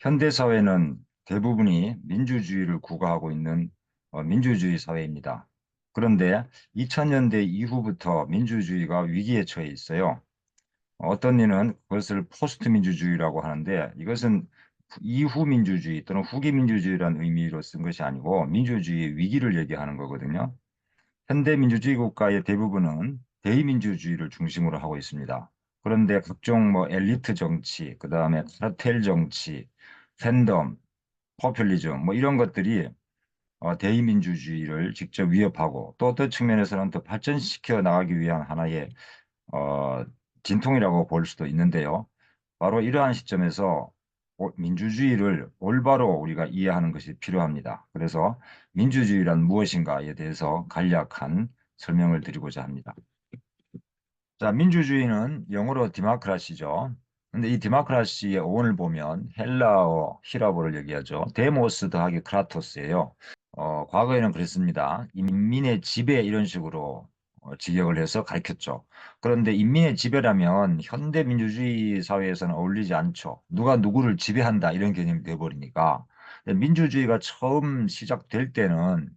현대 사회는 대부분이 민주주의를 구가하고 있는 민주주의 사회입니다. 그런데 2000년대 이후부터 민주주의가 위기에 처해 있어요. 어떤 이는 그것을 포스트 민주주의라고 하는데, 이것은 이후 민주주의 또는 후기 민주주의라는 의미로 쓴 것이 아니고 민주주의의 위기를 얘기하는 거거든요. 현대 민주주의 국가의 대부분은 대의민주주의를 중심으로 하고 있습니다. 그런데 각종 엘리트 정치, 그다음에 카르텔 정치, 팬덤, 포퓰리즘 이런 것들이 대의민주주의를 직접 위협하고, 또 어떤 측면에서는 더 발전시켜 나가기 위한 하나의 어, 진통이라고 볼 수도 있는데요. 바로 이러한 시점에서 민주주의를 올바로 우리가 이해하는 것이 필요합니다. 그래서 민주주의란 무엇인가에 대해서 간략한 설명을 드리고자 합니다. 자, 민주주의는 영어로 디마크라시죠. 근데 이 디마크라시의 어원을 보면 헬라어, 히라보를 얘기하죠. 데모스 더하기 크라토스예요. 과거에는 그랬습니다. 인민의 지배 이런 식으로 직역을 해서 가르쳤죠. 그런데 인민의 지배라면 현대 민주주의 사회에서는 어울리지 않죠. 누가 누구를 지배한다 이런 개념이 돼버리니까. 민주주의가 처음 시작될 때는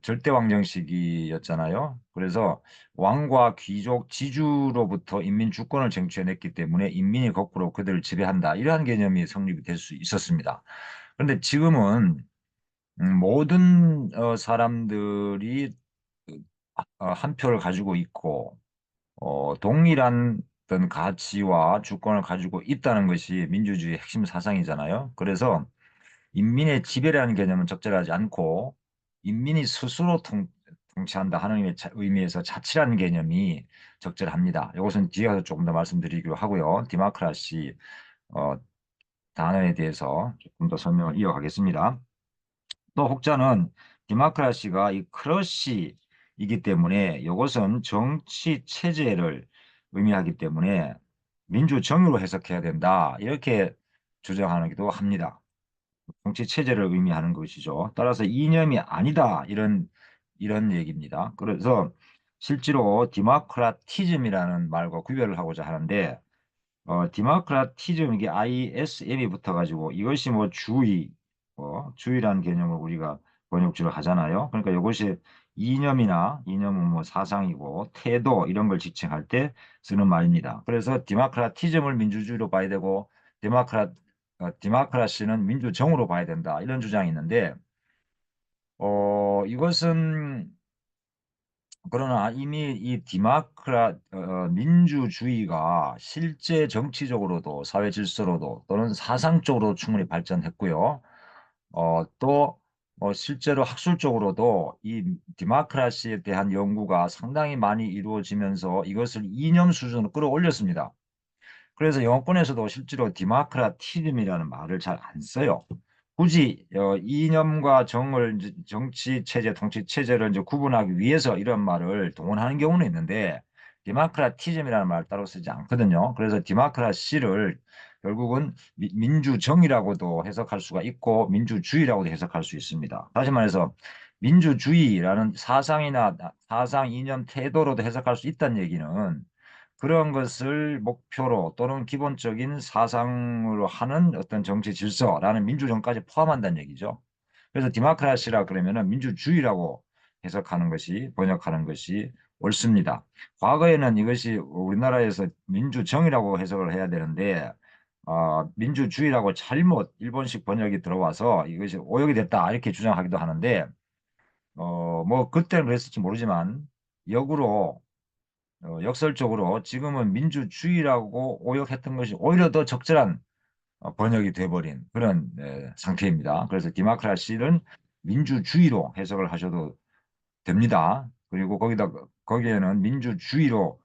절대왕정 시기였잖아요. 그래서 왕과 귀족, 지주로부터 인민 주권을 쟁취해냈기 때문에 인민이 거꾸로 그들을 지배한다. 이러한 개념이 성립이 될 수 있었습니다. 그런데 지금은 모든 사람들이 한 표를 가지고 있고 동일한 어떤 가치와 주권을 가지고 있다는 것이 민주주의의 핵심 사상이잖아요. 그래서 인민의 지배라는 개념은 적절하지 않고 인민이 스스로 통치한다 하는 의미에서 자치라는 개념이 적절합니다. 이것은 뒤에 가서 조금 더 말씀드리기로 하고요. 디마크라시 어, 단어에 대해서 조금 더 설명을 이어가겠습니다. 또 혹자는 디마크라시가 이 크러쉬이기 때문에 이것은 정치 체제를 의미하기 때문에 민주정의로 해석해야 된다. 이렇게 주장하기도 합니다. 정치 체제를 의미하는 것이죠. 따라서 이념이 아니다 이런 얘기입니다. 그래서 실제로 디모크라티즘이라는 말과 구별을 하고자 하는데 디모크라티즘 이게 ISM이 붙어가지고 이것이 주의 주의라는 개념을 우리가 번역지를 하잖아요. 그러니까 이것이 이념은 사상이고 태도 이런 걸 지칭할 때 쓰는 말입니다. 그래서 디모크라티즘을 민주주의로 봐야 되고 디모크라시는 민주정으로 봐야 된다 이런 주장이 있는데 이것은 그러나 이미 이 민주주의가 실제 정치적으로도 사회 질서로도 또는 사상적으로 충분히 발전했고요. 또 실제로 학술적으로도 이 디모크라시에 대한 연구가 상당히 많이 이루어지면서 이것을 이념 수준으로 끌어올렸습니다. 그래서 영어권에서도 실제로 디모크라티즘이라는 말을 잘 안 써요. 굳이 이념과 정치 체제, 통치 체제를 이제 구분하기 위해서 이런 말을 동원하는 경우는 있는데 디모크라티즘이라는 말을 따로 쓰지 않거든요. 그래서 디모크라시를 결국은 민주정의라고도 해석할 수가 있고 민주주의라고도 해석할 수 있습니다. 다시 말해서 민주주의라는 사상이나 사상, 이념, 태도로도 해석할 수 있다는 얘기는 그런 것을 목표로 또는 기본적인 사상으로 하는 어떤 정치 질서라는 민주정까지 포함한다는 얘기죠. 그래서 디모크라시라 그러면은 민주주의라고 해석하는 것이 번역하는 것이 옳습니다. 과거에는 이것이 우리나라에서 민주정이라고 해석을 해야 되는데 민주주의라고 잘못 일본식 번역이 들어와서 이것이 오역이 됐다 이렇게 주장하기도 하는데 그때는 그랬을지 모르지만 역으로 역설적으로 지금은 민주주의라고 오역했던 것이 오히려 더 적절한 번역이 돼버린 그런 상태입니다. 그래서 디모크라시는 민주주의로 해석을 하셔도 됩니다. 그리고 거기에는 민주주의로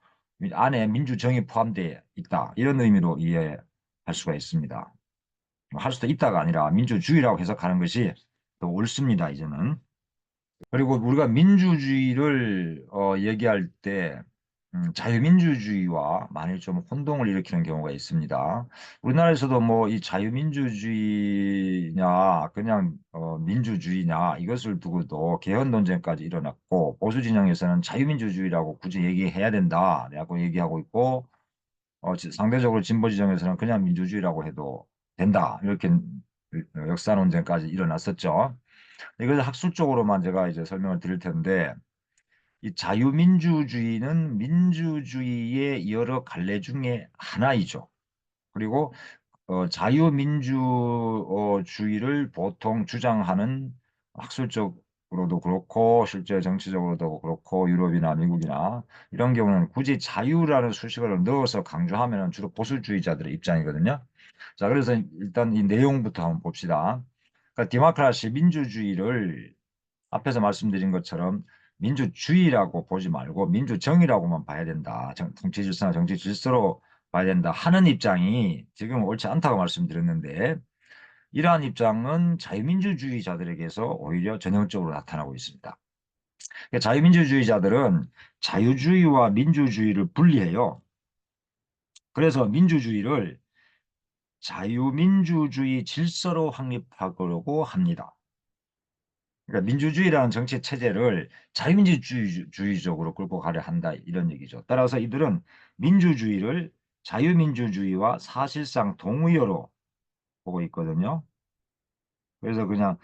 안에 민주정이 포함되어 있다. 이런 의미로 이해할 수가 있습니다. 할 수도 있다가 아니라 민주주의라고 해석하는 것이 더 옳습니다. 이제는. 그리고 우리가 민주주의를 얘기할 때 자유민주주의와 많이 좀 혼동을 일으키는 경우가 있습니다. 우리나라에서도 이 자유민주주의냐 그냥 민주주의냐 이것을 두고도 개헌 논쟁까지 일어났고 보수 진영에서는 자유민주주의라고 굳이 얘기해야 된다라고 얘기하고 있고 상대적으로 진보 진영에서는 그냥 민주주의라고 해도 된다. 이렇게 역사 논쟁까지 일어났었죠. 이것을 학술적으로만 제가 이제 설명을 드릴 텐데, 이 자유민주주의는 민주주의의 여러 갈래 중에 하나이죠. 그리고 자유민주주의를 보통 주장하는, 학술적으로도 그렇고 실제 정치적으로도 그렇고 유럽이나 미국이나 이런 경우는 굳이 자유라는 수식어를 넣어서 강조하면 주로 보수주의자들의 입장이거든요. 자, 그래서 일단 이 내용부터 한번 봅시다. 그러니까 디모크라시, 민주주의를 앞에서 말씀드린 것처럼 민주주의라고 보지 말고 민주정의라고만 봐야 된다. 통치 질서나 정치 질서로 봐야 된다 하는 입장이 지금 옳지 않다고 말씀드렸는데, 이러한 입장은 자유민주주의자들에게서 오히려 전형적으로 나타나고 있습니다. 그러니까 자유민주주의자들은 자유주의와 민주주의를 분리해요. 그래서 민주주의를 자유민주주의 질서로 확립하려고 합니다. 그러니까 민주주의라는 정치 체제를 자유민주주의적으로 끌고 가려 한다, 이런 얘기죠. 따라서 이들은 민주주의를 자유민주주의와 사실상 동의어로 보고 있거든요. 그래서 그냥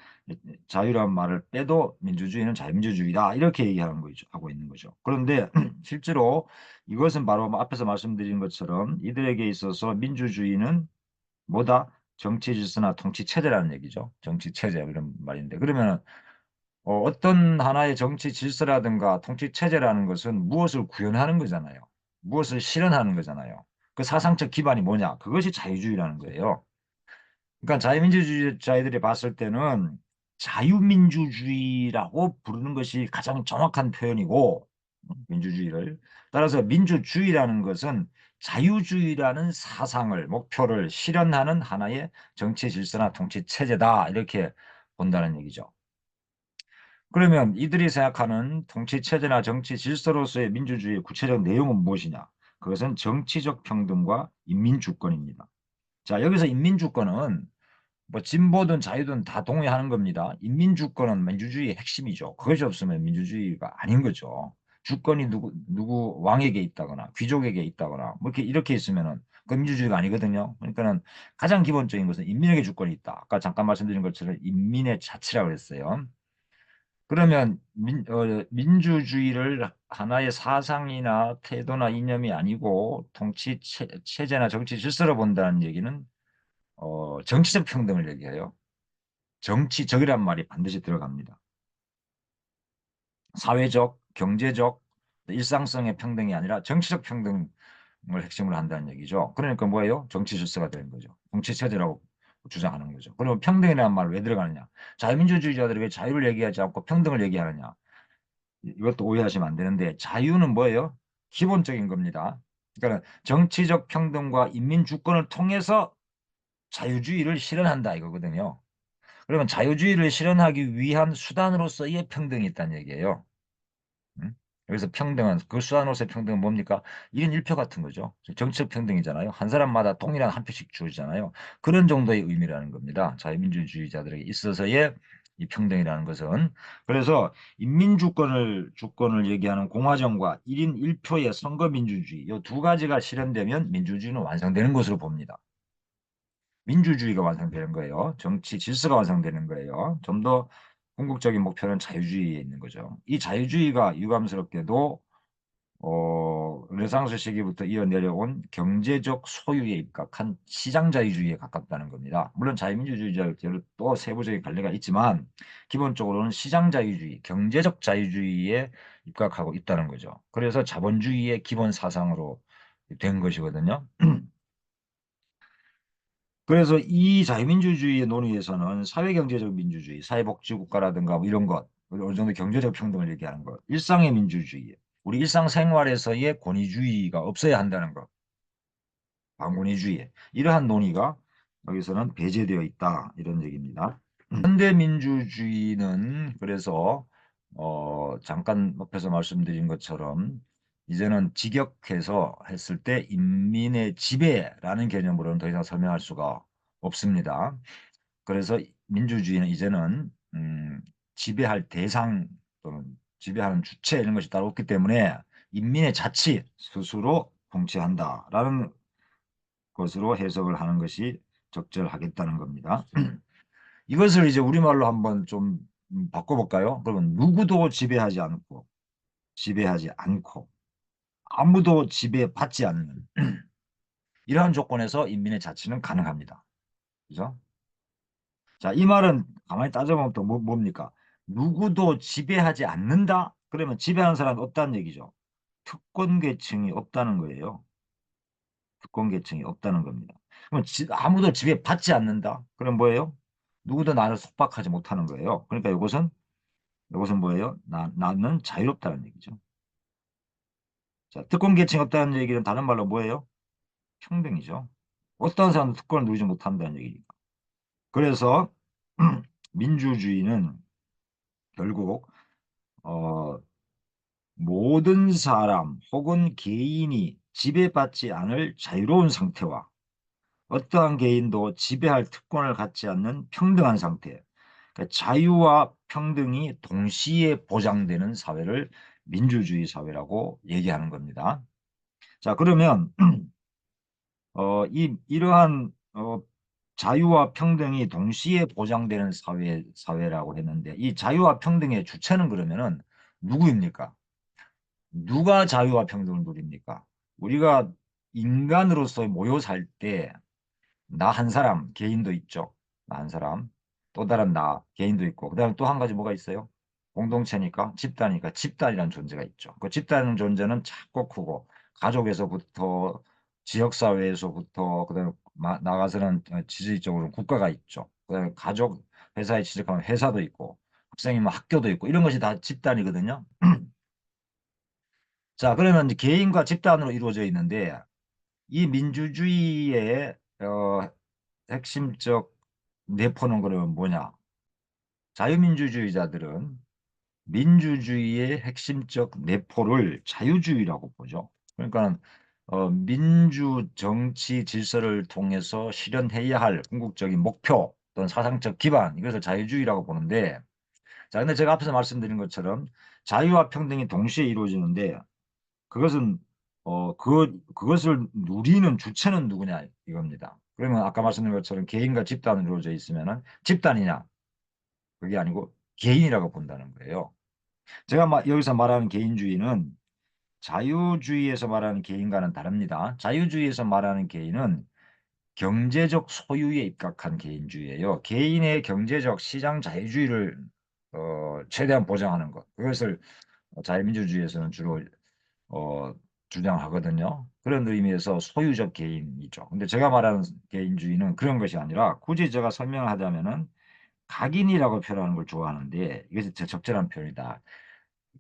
자유란 말을 빼도 민주주의는 자유민주주의다, 이렇게 얘기하는 거죠, 하고 있는 거죠. 그런데 실제로 이것은 바로 앞에서 말씀드린 것처럼 이들에게 있어서 민주주의는 뭐다? 정치 질서나 통치 체제라는 얘기죠. 정치 체제 이런 말인데, 그러면 어떤 하나의 정치 질서라든가 통치 체제라는 것은 무엇을 구현하는 거잖아요. 무엇을 실현하는 거잖아요. 그 사상적 기반이 뭐냐? 그것이 자유주의라는 거예요. 그러니까 자유민주주의자들이 봤을 때는 자유민주주의라고 부르는 것이 가장 정확한 표현이고, 민주주의를. 따라서 민주주의라는 것은 자유주의라는 사상을, 목표를 실현하는 하나의 정치 질서나 통치 체제다, 이렇게 본다는 얘기죠. 그러면 이들이 생각하는 통치 체제나 정치 질서로서의 민주주의의 구체적 내용은 무엇이냐? 그것은 정치적 평등과 인민주권입니다. 자, 여기서 인민주권은 뭐 진보든 자유든 다 동의하는 겁니다. 인민주권은 민주주의의 핵심이죠. 그것이 없으면 민주주의가 아닌 거죠. 주권이 누구 왕에게 있다거나 귀족에게 있다거나 뭐 이렇게 있으면은 그 민주주의가 아니거든요. 그러니까는 가장 기본적인 것은 인민에게 주권이 있다. 아까 잠깐 말씀드린 것처럼 인민의 자치라고 했어요. 그러면 민주주의를 하나의 사상이나 태도나 이념이 아니고 통치 체제나 정치 질서로 본다는 얘기는 정치적 평등을 얘기해요. 정치적이란 말이 반드시 들어갑니다. 사회적, 경제적, 일상성의 평등이 아니라 정치적 평등을 핵심으로 한다는 얘기죠. 그러니까 뭐예요? 정치 질서가 되는 거죠. 정치 체제라고 주장하는 거죠. 그러면 평등이라는 말 왜 들어가느냐? 자유민주주의자들이 왜 자유를 얘기하지 않고 평등을 얘기하느냐? 이것도 오해하시면 안 되는데, 자유는 뭐예요? 기본적인 겁니다. 그러니까 정치적 평등과 인민주권을 통해서 자유주의를 실현한다, 이거거든요. 그러면 자유주의를 실현하기 위한 수단으로서의 평등이 있다는 얘기예요. 음? 여기서 평등은, 그 수단으로서의 평등은 뭡니까? 1인 1표 같은 거죠. 정치적 평등이잖아요. 한 사람마다 동일한 한 표씩 주어지잖아요. 그런 정도의 의미라는 겁니다. 자유민주주의자들에게 있어서의 이 평등이라는 것은. 그래서 주권을 얘기하는 공화정과 1인 1표의 선거민주주의, 이 두 가지가 실현되면 민주주의는 완성되는 것으로 봅니다. 민주주의가 완성되는 거예요. 정치 질서가 완성되는 거예요. 좀 더 궁극적인 목표는 자유주의에 있는 거죠. 이 자유주의가 유감스럽게도 르네상스 시기부터 이어내려온 경제적 소유에 입각한 시장자유주의에 가깝다는 겁니다. 물론 자유민주주의자들 또 세부적인 관례가 있지만 기본적으로는 시장자유주의, 경제적 자유주의에 입각하고 있다는 거죠. 그래서 자본주의의 기본 사상으로 된 것이거든요. 그래서 이 자유민주주의의 논의에서는 사회경제적 민주주의, 사회복지국가라든가 뭐 이런 것, 어느 정도 경제적 평등을 얘기하는 것, 일상의 민주주의, 우리 일상생활에서의 권위주의가 없어야 한다는 것, 반권위주의, 이러한 논의가 여기서는 배제되어 있다, 이런 얘기입니다. 현대민주주의는 그래서 잠깐 앞에서 말씀드린 것처럼 이제는 직역해서 했을 때 인민의 지배라는 개념으로는 더 이상 설명할 수가 없습니다. 그래서 민주주의는 이제는 지배할 대상 또는 지배하는 주체 이런 것이 따로 없기 때문에 인민의 자치 스스로 통치한다라는 것으로 해석을 하는 것이 적절하겠다는 겁니다. 이것을 이제 우리말로 한번 좀 바꿔볼까요? 그러면 누구도 지배하지 않고, 아무도 지배받지 않는 이러한 조건에서 인민의 자치는 가능합니다. 그죠? 자, 이 말은 가만히 따져보면 또 뭡니까? 누구도 지배하지 않는다? 그러면 지배하는 사람이 없다는 얘기죠. 특권 계층이 없다는 거예요. 특권 계층이 없다는 겁니다. 그럼 아무도 지배받지 않는다? 그럼 뭐예요? 누구도 나를 속박하지 못하는 거예요. 그러니까 이것은 뭐예요? 나는 자유롭다는 얘기죠. 자, 특권 계층이 없다는 얘기는 다른 말로 뭐예요? 평등이죠. 어떤 사람도 특권을 누리지 못한다는 얘기니까. 그래서 민주주의는 결국 어, 모든 사람 혹은 개인이 지배받지 않을 자유로운 상태와 어떠한 개인도 지배할 특권을 갖지 않는 평등한 상태, 그러니까 자유와 평등이 동시에 보장되는 사회를 민주주의 사회라고 얘기하는 겁니다. 자, 그러면 이러한 자유와 평등이 동시에 보장되는 사회라고 했는데 이 자유와 평등의 주체는 그러면은 누구입니까? 누가 자유와 평등을 누립니까? 우리가 인간으로서 모여 살 때 나 한 사람 개인도 있죠. 나 한 사람 또 다른 나 개인도 있고 그다음에 또 한 가지 뭐가 있어요? 공동체니까 집단이니까 집단이라는 존재가 있죠. 그 집단 존재는 작고 크고 가족에서부터 지역사회에서부터 그다음에 나가서는 지질적으로 국가가 있죠. 그다음에 가족 회사에 취직하면 회사도 있고 학생이면 학교도 있고 이런 것이 다 집단이거든요. 자, 그러면 이제 개인과 집단으로 이루어져 있는데 이 민주주의의 핵심적 내포는 그러면 뭐냐? 자유민주주의자들은 민주주의의 핵심적 내포를 자유주의라고 보죠. 그러니까 민주 정치 질서를 통해서 실현해야 할 궁극적인 목표 또는 사상적 기반 이것을 자유주의라고 보는데 자, 근데 제가 앞에서 말씀드린 것처럼 자유와 평등이 동시에 이루어지는데 그것은 그것을 누리는 주체는 누구냐 이겁니다. 그러면 아까 말씀드린 것처럼 개인과 집단으로 이루어져 있으면은 집단이냐 그게 아니고 개인이라고 본다는 거예요. 제가 여기서 말하는 개인주의는 자유주의에서 말하는 개인과는 다릅니다. 자유주의에서 말하는 개인은 경제적 소유에 입각한 개인주의예요. 개인의 경제적 시장 자유주의를 최대한 보장하는 것. 그것을 자유민주주의에서는 주로 어, 주장하거든요. 그런 의미에서 소유적 개인이죠. 근데 제가 말하는 개인주의는 그런 것이 아니라 굳이 제가 설명하자면은 각인이라고 표현하는 걸 좋아하는데 이것이 적절한 표현이다.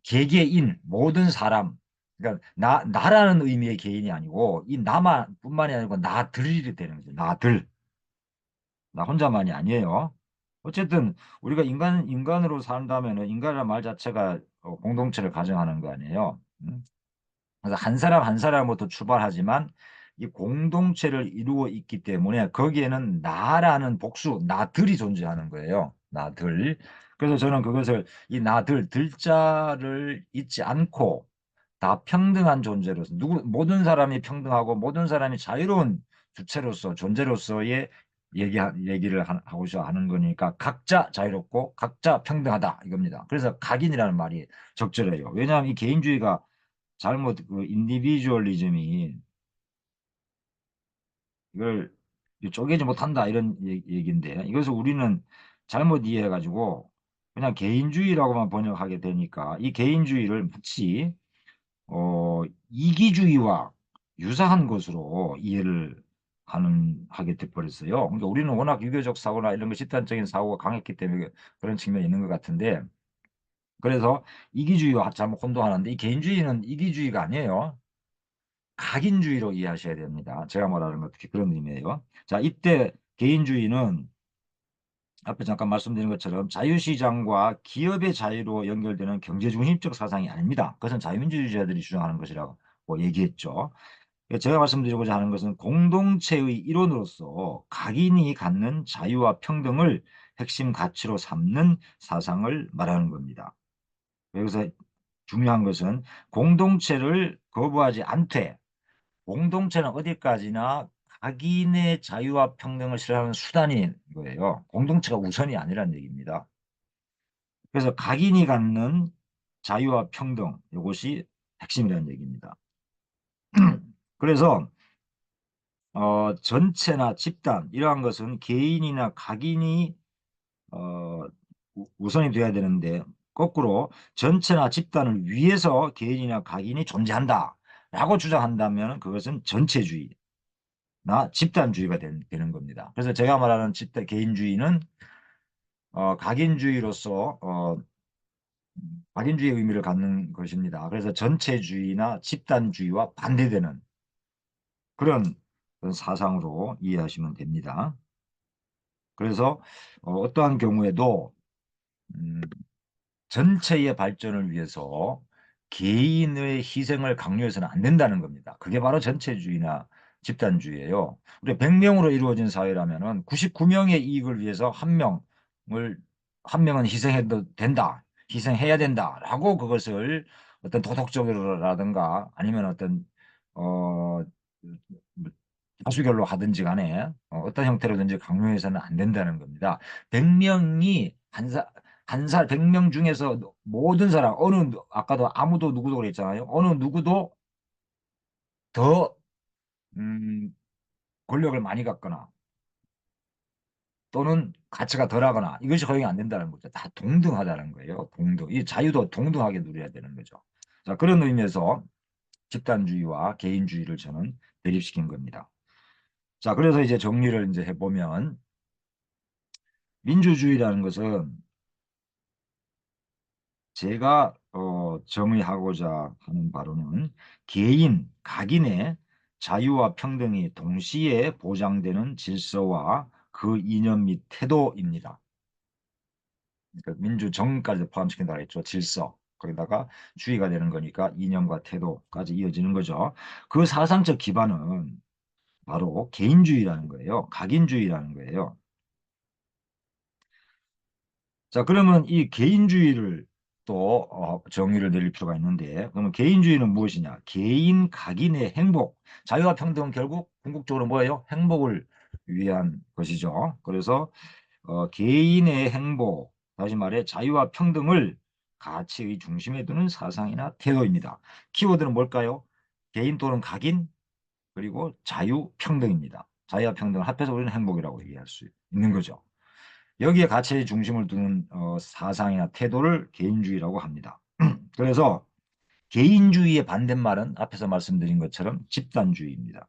개개인 모든 사람 그러니까 나라는 의미의 개인이 아니고 이 나만 뿐만이 아니고 나들이 되는 거죠. 나 혼자만이 아니에요. 어쨌든 우리가 인간으로 산다면은 인간이라는 말 자체가 공동체를 가정하는 거 아니에요. 그래서 한 사람 한 사람부터 출발하지만 이 공동체를 이루어 있기 때문에 거기에는 나라는 복수, 나들이 존재하는 거예요. 나들. 그래서 저는 그것을 이 들자를 잊지 않고 다 평등한 존재로서 모든 사람이 평등하고 모든 사람이 자유로운 주체로서 존재로서의 얘기를 하고자 하는 거니까 각자 자유롭고 각자 평등하다 이겁니다. 그래서 각인이라는 말이 적절해요. 왜냐하면 이 개인주의가 잘못 그 인디비주얼리즘이 이걸 쪼개지 못한다 이런 얘기인데 이것을 우리는 잘못 이해해가지고 그냥 개인주의라고만 번역하게 되니까 이 개인주의를 마치 이기주의와 유사한 것으로 이해를 하게 돼버렸어요. 그러니까 우리는 워낙 유교적 사고나 이런 거 집단적인 사고가 강했기 때문에 그런 측면이 있는 것 같은데 그래서 이기주의와 잘못 혼동하는데 이 개인주의는 이기주의가 아니에요. 각인주의로 이해하셔야 됩니다. 제가 말하는 것 특히 그런 의미예요. 자, 이때 개인주의는 앞에 잠깐 말씀드린 것처럼 자유시장과 기업의 자유로 연결되는 경제중심적 사상이 아닙니다. 그것은 자유민주주의자들이 주장하는 것이라고 얘기했죠. 제가 말씀드리고자 하는 것은 공동체의 일원으로서 각인이 갖는 자유와 평등을 핵심 가치로 삼는 사상을 말하는 겁니다. 여기서 중요한 것은 공동체를 거부하지 않되 공동체는 어디까지나 각인의 자유와 평등을 실현하는 수단인 거예요. 공동체가 우선이 아니란 얘기입니다. 그래서 각인이 갖는 자유와 평등, 이것이 핵심이라는 얘기입니다. 그래서 전체나 집단 이러한 것은 개인이나 각인이 어, 우선이 돼야 되는데 거꾸로 전체나 집단을 위해서 개인이나 각인이 존재한다라고 주장한다면 그것은 전체주의나 집단주의가 되는 겁니다. 그래서 제가 말하는 집단 개인주의는 각인주의로서 각인주의의 의미를 갖는 것입니다. 그래서 전체주의나 집단주의와 반대되는 그런 사상으로 이해하시면 됩니다. 그래서 어떠한 경우에도 음, 전체의 발전을 위해서 개인의 희생을 강요해서는 안 된다는 겁니다. 그게 바로 전체주의나 집단주의예요. 우리 100명으로 이루어진 사회라면은 99명의 이익을 위해서 한 명은 희생해도 된다. 희생해야 된다라고 그것을 어떤 도덕적으로라든가 아니면 어떤 어 다수결로 하든지 간에 어떤 형태로든지 강요해서는 안 된다는 겁니다. 100명이 한 살, 100명 중에서 모든 사람, 아까도 아무도 누구도 그랬잖아요. 어느 누구도 더, 권력을 많이 갖거나 또는 가치가 덜하거나 이것이 허용이 안 된다는 거죠. 다 동등하다는 거예요. 동등. 이 자유도 동등하게 누려야 되는 거죠. 자, 그런 의미에서 집단주의와 개인주의를 저는 대립시킨 겁니다. 자, 그래서 이제 정리를 이제 해보면 민주주의라는 것은 제가 정의하고자 하는 바로는 각인의 자유와 평등이 동시에 보장되는 질서와 그 이념 및 태도입니다. 그러니까 민주정까지 포함시킨다고 했죠. 질서. 거기다가 주의가 되는 거니까 이념과 태도까지 이어지는 거죠. 그 사상적 기반은 바로 개인주의라는 거예요. 각인주의라는 거예요. 자, 그러면 이 개인주의를 또 정의를 내릴 필요가 있는데, 그러면 개인주의는 무엇이냐? 개인 각인의 행복, 자유와 평등은 결국 궁극적으로 뭐예요? 행복을 위한 것이죠. 그래서 개인의 행복, 다시 말해 자유와 평등을 가치의 중심에 두는 사상이나 태도입니다. 키워드는 뭘까요? 개인 또는 각인, 그리고 자유, 평등입니다. 자유와 평등을 합해서 우리는 행복이라고 얘기할 수 있는 거죠. 여기에 가치의 중심을 두는 사상이나 태도를 개인주의라고 합니다. 그래서 개인주의의 반대말은 앞에서 말씀드린 것처럼 집단주의입니다.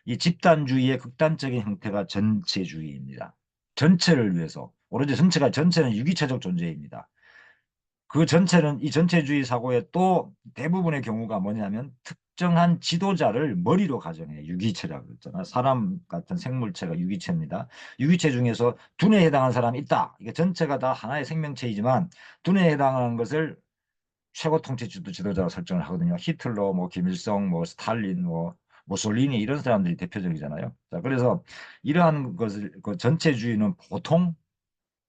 이 집단주의의 극단적인 형태가 전체주의입니다. 전체를 위해서 오로지 전체는 유기체적 존재입니다. 그 전체는 이 전체주의 사고의 또 대부분의 경우가 뭐냐면 특정한 지도자를 머리로 가정해요. 유기체라고 그랬잖아. 사람 같은 생물체가 유기체입니다. 유기체 중에서 두뇌에 해당하는 사람이 있다. 이게 전체가 다 하나의 생명체이지만 두뇌에 해당하는 것을 최고 통치 지도자로 설정을 하거든요. 히틀러, 뭐 김일성, 뭐 스탈린, 뭐 무솔리니 이런 사람들이 대표적이잖아요. 자, 그래서 이러한 것을 그 전체주의는 보통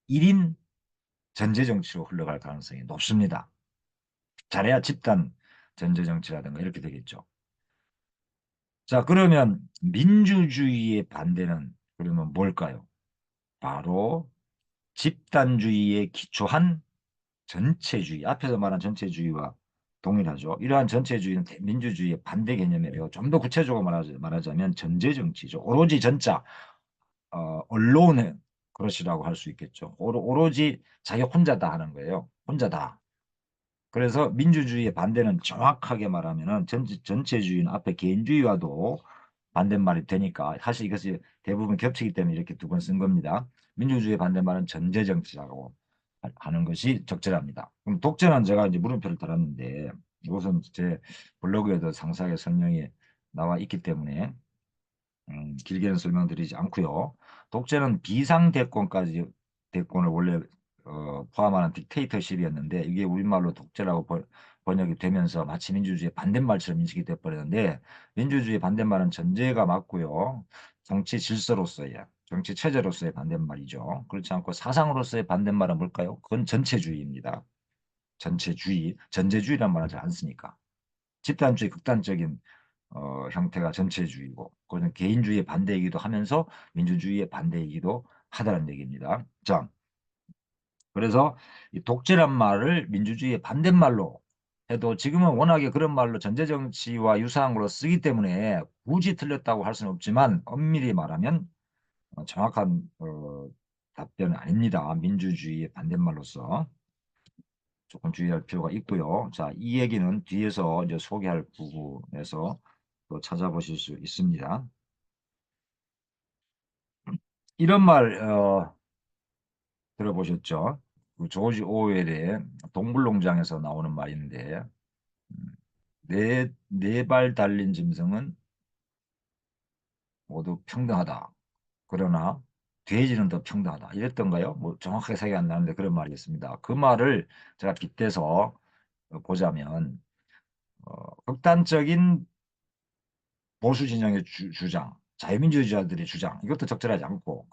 1인 전제 정치로 흘러갈 가능성이 높습니다. 잘해야 집단 전제 정치라든가 이렇게 되겠죠. 자, 그러면 민주주의의 반대는 그러면 뭘까요? 바로 집단주의에 기초한 전체주의. 앞에서 말한 전체주의와 동일하죠. 이러한 전체주의는 민주주의의 반대 개념이래요. 좀 더 구체적으로 말하자면 전제 정치죠. 오로지 전자, 언론의 그것이라고 할 수 있겠죠. 오로지 자기 혼자다 하는 거예요. 혼자다. 그래서 민주주의의 반대는 정확하게 말하면은 전체주의는 앞에 개인주의와도 반대말이 되니까 사실 이것이 대부분 겹치기 때문에 이렇게 두 번 쓴 겁니다. 민주주의의 반대말은 전제정치라고 하는 것이 적절합니다. 그럼 독재는 제가 이제 물음표를 달았는데 이것은 제 블로그에도 상세하게 설명이 나와 있기 때문에 길게는 설명드리지 않고요. 독재는 대권을 원래 포함하는 딕테이터십이었는데 이게 우리말로 독재라고 번역이 되면서 마치 민주주의의 반대말처럼 인식이 돼버렸는데 민주주의 반대말은 전제가 맞고요. 정치 질서로서의 정치 체제로서의 반대말이죠. 그렇지 않고 사상으로서의 반대말은 뭘까요? 그건 전체주의입니다. 전체주의, 전제주의란 말을 잘 안 쓰니까. 집단주의, 극단적인 형태가 전체주의고, 그것은 개인주의의 반대이기도 하면서 민주주의의 반대이기도 하다는 얘기입니다. 자, 그래서 이 독재란 말을 민주주의의 반대말로 해도 지금은 워낙에 그런 말로 전제정치와 유사한 걸로 쓰기 때문에 굳이 틀렸다고 할 수는 없지만 엄밀히 말하면 정확한 답변은 아닙니다. 민주주의의 반대말로서 조금 주의할 필요가 있고요. 자, 이 얘기는 뒤에서 이제 소개할 부분에서 또 찾아보실 수 있습니다. 이런 말 들어보셨죠? 그 조지 오웰의 동물농장에서 나오는 말인데 네 발 달린 짐승은 모두 평등하다. 그러나 돼지는 더 평등하다. 이랬던가요? 뭐 정확하게 생각이 안 나는데 그런 말이었습니다. 그 말을 제가 빗대서 보자면 극단적인 보수 진영의 주장, 자유민주주의자들의 주장, 이것도 적절하지 않고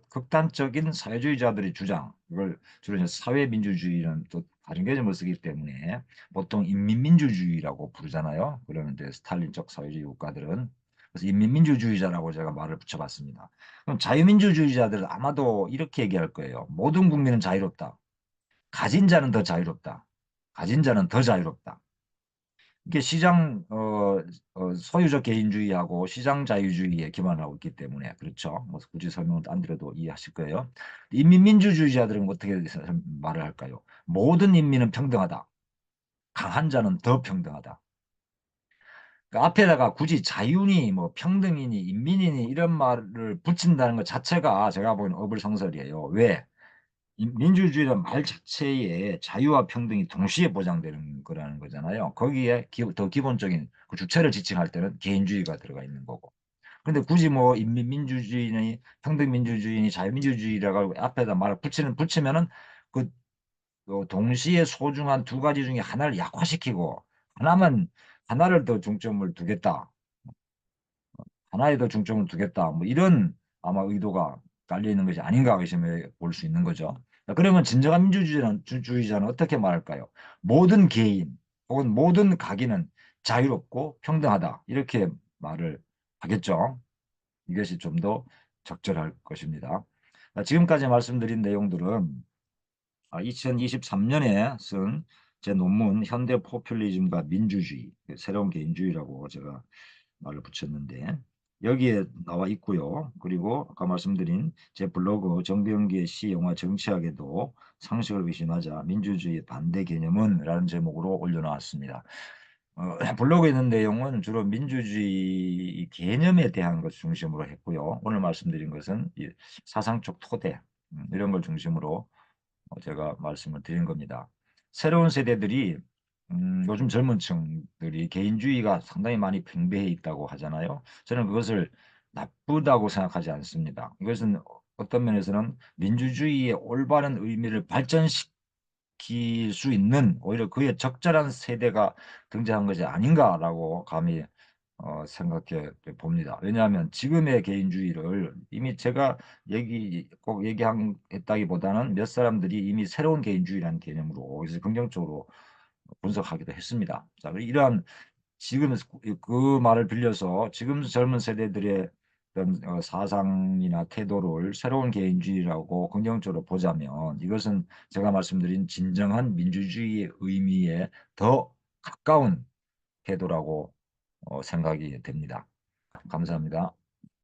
극단적인 사회주의자들의 주장, 이걸 주로 이제 사회민주주의는 또 다른 개념을 쓰기 때문에 보통 인민민주주의라고 부르잖아요. 그러는데 스탈린적 사회주의 국가들은 그래서 인민민주주의자라고 제가 말을 붙여봤습니다. 그럼 자유민주주의자들은 아마도 이렇게 얘기할 거예요. 모든 국민은 자유롭다. 가진 자는 더 자유롭다. 가진 자는 더 자유롭다. 이게 소유적 개인주의하고 시장 자유주의에 기반하고 있기 때문에 그렇죠. 뭐 굳이 설명을 안 드려도 이해하실 거예요. 인민민주주의자들은 어떻게 말을 할까요? 모든 인민은 평등하다. 강한 자는 더 평등하다. 그 앞에다가 굳이 자유니 뭐 평등이니 인민이니 이런 말을 붙인다는 것 자체가 제가 보기에는 어불성설이에요. 왜? 민주주의란 말 자체에 자유와 평등이 동시에 보장되는 거라는 거잖아요. 거기에 더 기본적인 그 주체를 지칭할 때는 개인주의가 들어가 있는 거고. 근데 굳이 뭐 인민민주주의니 평등민주주의니 자유민주주의라고 앞에다 말을 붙이면은 그 동시에 소중한 두 가지 중에 하나를 약화시키고 하나를 더 중점을 두겠다. 하나에 더 중점을 두겠다. 뭐 이런 아마 의도가 깔려 있는 것이 아닌가 의심해 볼 수 있는 거죠. 자, 그러면 진정한 민주주의자는 어떻게 말할까요? 모든 개인 혹은 모든 가기는 자유롭고 평등하다. 이렇게 말을 하겠죠. 이것이 좀 더 적절할 것입니다. 자, 지금까지 말씀드린 내용들은 2023년에 쓴 제 논문 현대 포퓰리즘과 민주주의, 새로운 개인주의라고 제가 말을 붙였는데 여기에 나와 있고요. 그리고 아까 말씀드린 제 블로그 정병기의 시, 영화, 정치학에도 상식을 의심하자 민주주의 반대 개념은 라는 제목으로 올려놓았습니다. 블로그에 있는 내용은 주로 민주주의 개념에 대한 것 중심으로 했고요. 오늘 말씀드린 것은 이 사상적 토대 이런 걸 중심으로 제가 말씀을 드린 겁니다. 새로운 세대들이 요즘 젊은 층들이 개인주의가 상당히 많이 팽배해 있다고 하잖아요. 저는 그것을 나쁘다고 생각하지 않습니다. 이것은 어떤 면에서는 민주주의의 올바른 의미를 발전시킬 수 있는 오히려 그에 적절한 세대가 등장한 것이 아닌가라고 감히 생각해 봅니다. 왜냐하면 지금의 개인주의를 이미 제가 꼭 얘기했다기보다는 몇 사람들이 이미 새로운 개인주의라는 개념으로 그래서 긍정적으로 분석하기도 했습니다. 자, 이러한 지금 그 말을 빌려서 지금 젊은 세대들의 어떤 사상이나 태도를 새로운 개인주의라고 긍정적으로 보자면 이것은 제가 말씀드린 진정한 민주주의의 의미에 더 가까운 태도라고 생각이 됩니다. 감사합니다.